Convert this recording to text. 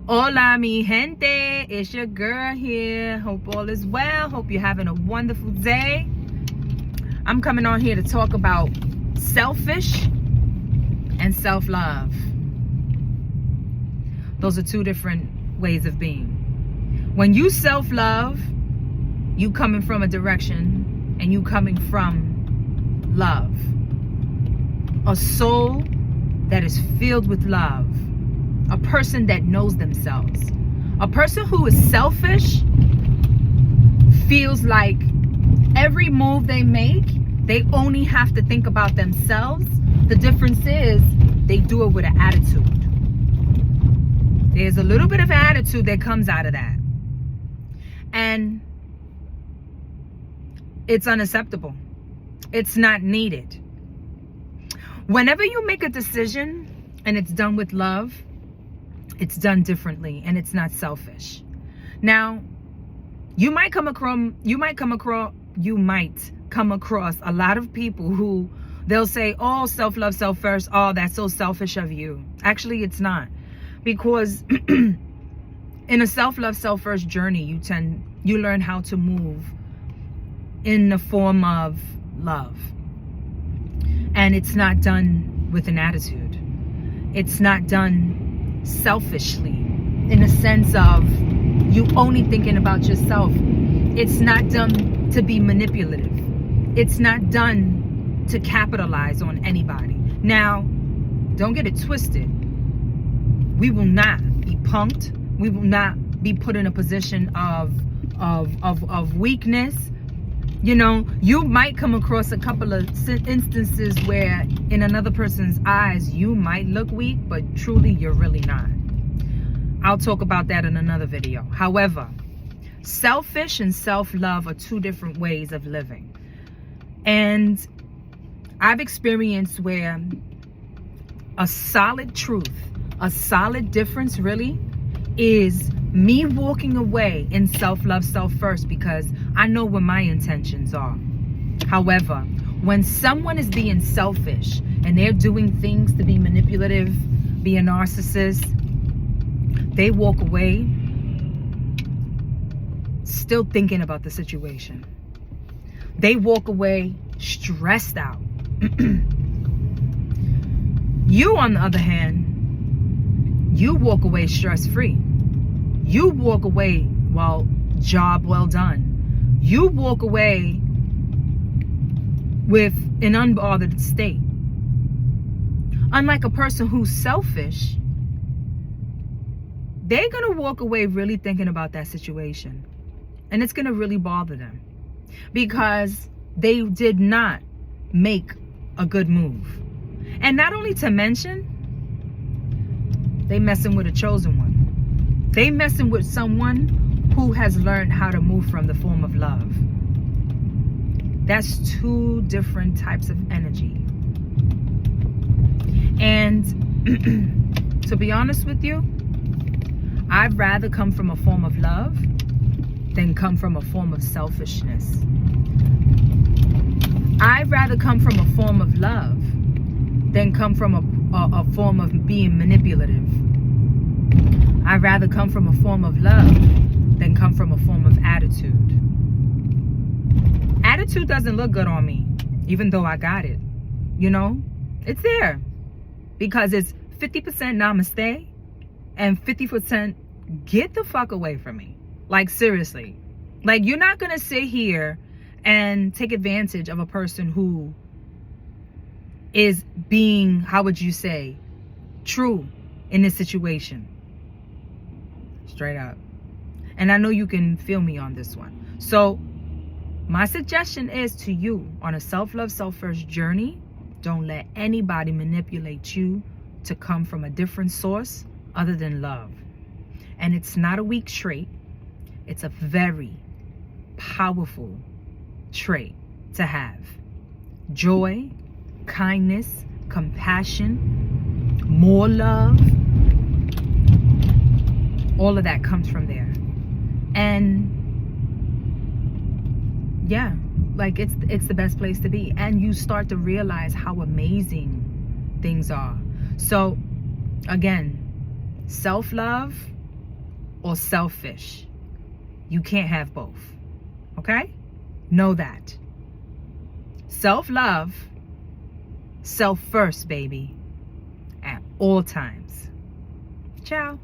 Hola mi gente, it's your girl here. Hope all is well. Hope you're having a wonderful day. I'm coming on here to talk about selfish and self-love. Those are two different ways of being. When you self-love, you coming from a direction and you coming from love. A soul that is filled with love. A person that knows themselves. A person who is selfish feels like every move they make, they only have to think about themselves. The difference is they do it with an attitude. There's a little bit of attitude that comes out of that. And it's unacceptable. It's not needed. Whenever you make a decision and it's done with love, it's done differently and it's not selfish. Now, you might come across a lot of people who they'll say, oh, self-love, self first. Oh, that's so selfish of you. Actually, it's not. Because in a self-love, self first journey, you learn how to move in the form of love. And it's not done with an attitude. It's not done selfishly in a sense of you only thinking about yourself. It's not done to be manipulative. It's not done to capitalize on anybody. Now, don't get it twisted. We will not be punked. We will not be put in a position of weakness. You know, you might come across a couple of instances where in another person's eyes, you might look weak, but truly you're really not. I'll talk about that in another video. However, selfish and self-love are two different ways of living. And I've experienced where a solid truth, a solid difference really is me walking away in self-love, self-first, because I know what my intentions are. However, when someone is being selfish and they're doing things to be manipulative, be a narcissist, they walk away still thinking about the situation. They walk away stressed out. You, on the other hand, you walk away stress-free. You walk away, well, job well done. You walk away with an unbothered state. Unlike a person who's selfish, they're going to walk away really thinking about that situation. And it's going to really bother them. Because they did not make a good move. And not only to mention, they messing with a chosen one. They messing with someone who has learned how to move from the form of love. That's two different types of energy. And to be honest with you, I'd rather come from a form of love than come from a form of selfishness. I'd rather come from a form of love than come from a form of being manipulative. I'd rather come from a form of love than come from a form of attitude. Attitude doesn't look good on me, even though I got it. You know, it's there because it's 50% namaste and 50% get the fuck away from me. Like, seriously. Like, you're not gonna sit here and take advantage of a person who is being, how would you say, true in this situation. Straight up. And I know you can feel me on this one. So my suggestion is to you on a self-love, self-first journey, don't let anybody manipulate you to come from a different source other than love. And it's not a weak trait. It's a very powerful trait to have. Joy, kindness, compassion, more love, all of that comes from there. And yeah, like it's the best place to be. And you start to realize how amazing things are. So again, self-love or selfish. You can't have both. Okay? Know that. Self-love, self first, baby, at all times. Ciao.